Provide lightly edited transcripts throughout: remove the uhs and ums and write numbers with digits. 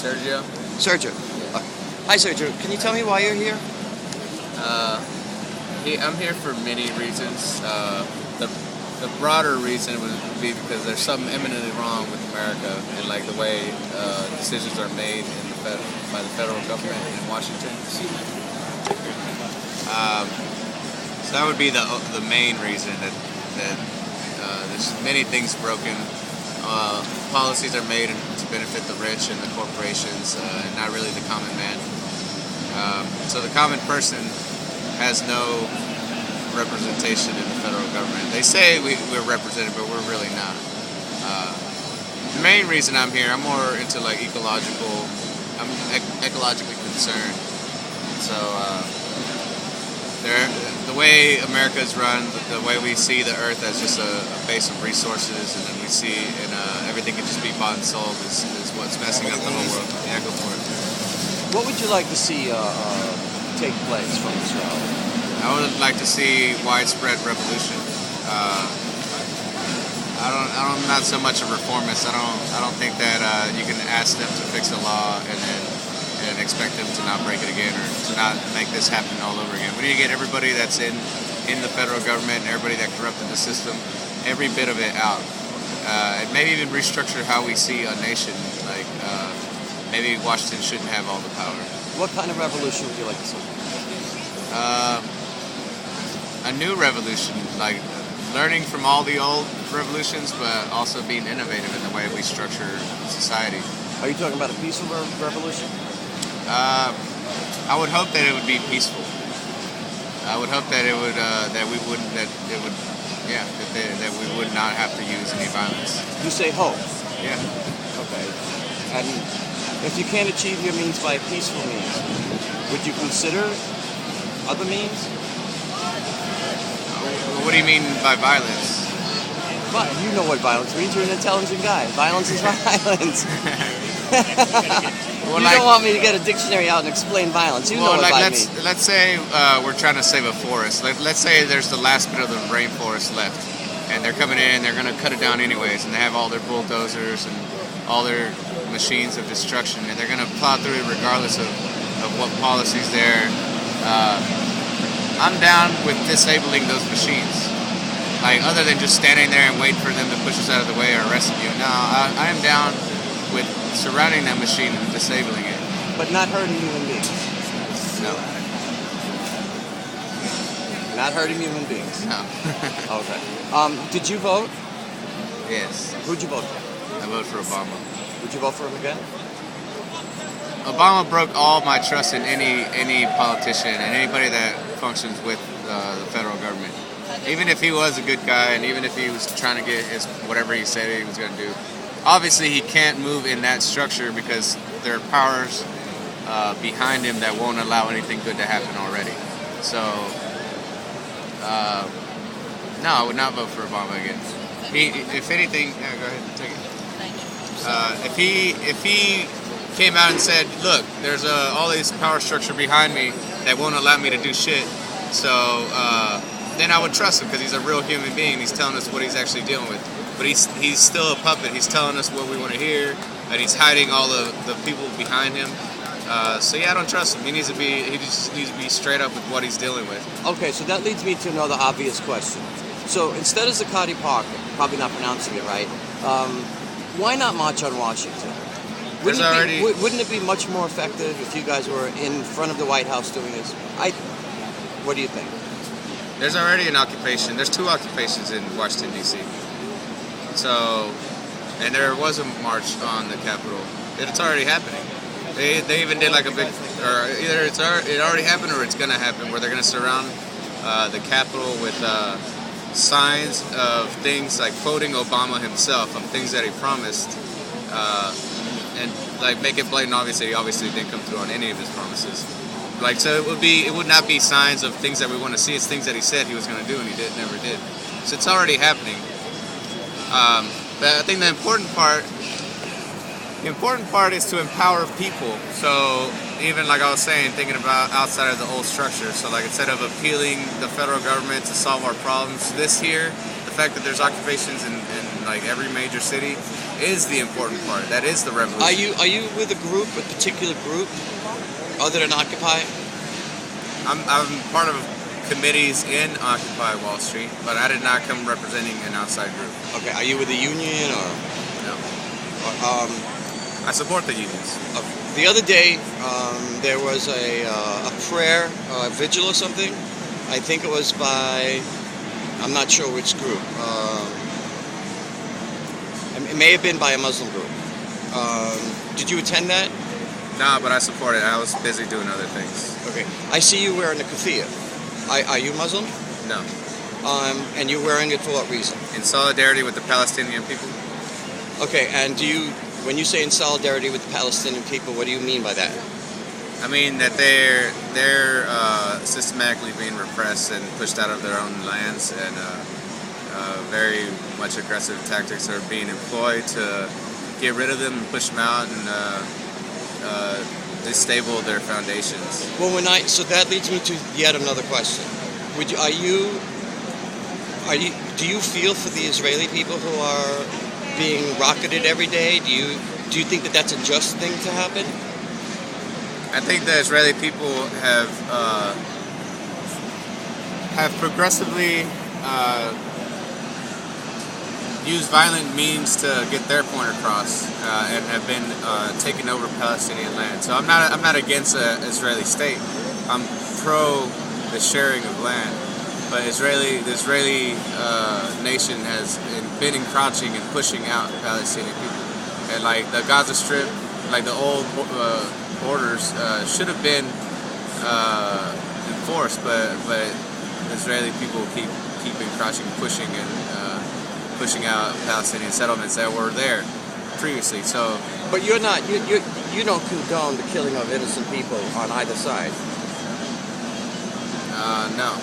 Sergio. Sergio. Hi, Sergio. Can you tell me why you're here? I'm here for many reasons. The broader reason would be because there's something eminently wrong with America and like the way decisions are made by the federal government in Washington. So that would be the main reason that there's many things broken. Policies are made to benefit the rich and the corporations, and not really the common man. So the common person has no representation in the federal government. They say we're represented, but we're really not. The main reason I'm here, I'm more into like I'm ecologically concerned. So the way America is run, the way we see the earth as just a base of resources, and then we see everything can just be bought and sold is what's messing up the whole world. Yeah, go for it. What would you like to see take place from this rally? I would like to see widespread revolution. I'm not so much a reformist. I don't think that you can ask them to fix a law and expect them to not break it again or to not make this happen all over again. We need to get everybody that's in the federal government and everybody that corrupted the system, every bit of it out. And maybe even restructure how we see a nation. Like maybe Washington shouldn't have all the power. What kind of revolution would you like to see? A new revolution, like learning from all the old revolutions, but also being innovative in the way we structure society. Are you talking about a peaceful revolution? I would hope that it would be peaceful. I would hope that it would that we would not have to use any violence. You say hope. Yeah. Okay. And if you can't achieve your means by peaceful means, would you consider other means? What do you mean by violence? But you know what violence means. You're an intelligent guy. Violence is violence. Well, you don't want me to get a dictionary out and explain violence. You know what I mean. Let's say we're trying to save a forest. Let's say there's the last bit of the rainforest left, and they're coming in. They're going to cut it down anyways, and they have all their bulldozers and all their machines of destruction, and they're going to plow through it regardless of what policy's there. I'm down with disabling those machines. Like, other than just standing there and waiting for them to push us out of the way or arresting you. No, I am down with surrounding that machine and disabling it. But not hurting human beings. No. Not hurting human beings. No. Okay. Did you vote? Yes. Who'd you vote for? I voted for Obama. Would you vote for him again? Obama broke all my trust in any politician and anybody that functions with the federal government. Even if he was a good guy and even if he was trying to get his whatever he said he was going to do. Obviously, he can't move in that structure because there are powers behind him that won't allow anything good to happen already. So, no, I would not vote for Obama again. If anything, yeah, go ahead and take it. If he came out and said, "Look, there's all this power structure behind me that won't allow me to do shit," so then I would trust him because he's a real human being. He's telling us what he's actually dealing with. But he's still a puppet. He's telling us what we want to hear, and he's hiding all the people behind him. So yeah, I don't trust him. He just needs to be straight up with what he's dealing with. Okay, so that leads me to another obvious question. So instead of Zuccotti Park, probably not pronouncing it right, why not march on Washington? Wouldn't it be much more effective if you guys were in front of the White House doing this? What do you think? There's already an occupation. There's 2 occupations in Washington, D.C. So, and there was a march on the Capitol. It's already happening. They even did like a big, or either it already happened or it's gonna happen, where they're gonna surround the Capitol with signs of things like quoting Obama himself of things that he promised, and like make it blatant. Obviously, he obviously didn't come through on any of his promises. Like, so it would not be signs of things that we want to see. It's things that he said he was going to do and he never did. So it's already happening. But I think the important part is to empower people. So even like I was saying, thinking about outside of the old structure. So like instead of appealing the federal government to solve our problems this year, the fact that there's occupations in in like every major city is the important part. That is the revolution. Are you with a group, a particular group, other than Occupy? I'm part of committees in Occupy Wall Street, but I did not come representing an outside group. Okay, are you with the union or? No. I support the unions. The other day, there was a prayer, a vigil or something. I think it was by, I'm not sure which group. It may have been by a Muslim group. Did you attend that? Nah, but I support it. I was busy doing other things. Okay. I see you wearing a keffiyeh. Are you Muslim? No. And you're wearing it for what reason? In solidarity with the Palestinian people. Okay, and when you say in solidarity with the Palestinian people, what do you mean by that? I mean that they're systematically being repressed and pushed out of their own lands, and very much aggressive tactics are being employed to get rid of them and push them out and destabilize their foundations. Well, so that leads me to yet another question. Do you feel for the Israeli people who are being rocketed every day? Do you think that that's a just thing to happen? I think the Israeli people have progressively used violent means to get their point across, and have been taking over Palestinian land. So I'm not against the Israeli state. I'm pro the sharing of land. But the Israeli nation has been encroaching and pushing out Palestinian people, and like the Gaza Strip, like the old borders should have been enforced, but Israeli people keep encroaching, pushing out Palestinian settlements that were there previously. So, but you don't condone the killing of innocent people on either side. No.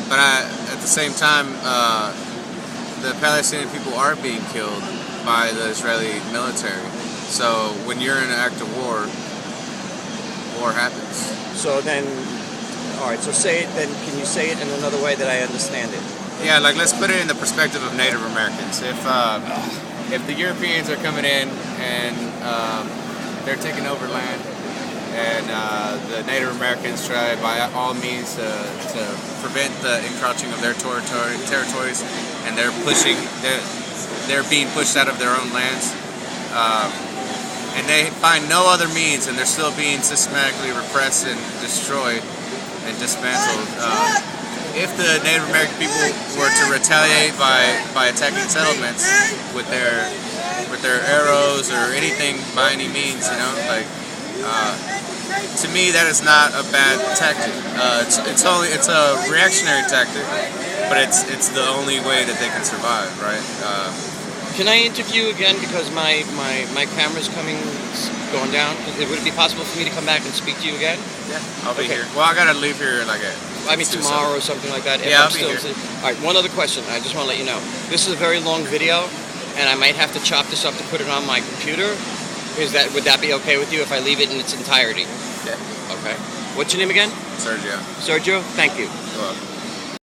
But at the same time, the Palestinian people are being killed by the Israeli military. So when you're in an act of war happens. So then, all right. So say it. Then can you say it in another way that I understand it? Yeah, like let's put it in the perspective of Native Americans. If the Europeans are coming in and they're taking over land, and the Native Americans try by all means to prevent the encroaching of their territories, and they're being pushed out of their own lands, and they find no other means, and they're still being systematically repressed and destroyed and dismantled. If the Native American people were to retaliate by attacking settlements with their arrows or anything by any means, to me that is not a bad tactic. It's a reactionary tactic, but it's the only way that they can survive, right? Can I interview again, because my camera's going down? Would it be possible for me to come back and speak to you again? Yeah, I'll be here. Well, I gotta leave here tomorrow or something like that. Yeah, I'll be here. All right, one other question. I just want to let you know. This is a very long video, and I might have to chop this up to put it on my computer. Would that be okay with you if I leave it in its entirety? Yeah. Okay. What's your name again? Sergio. Sergio, thank you. You're welcome.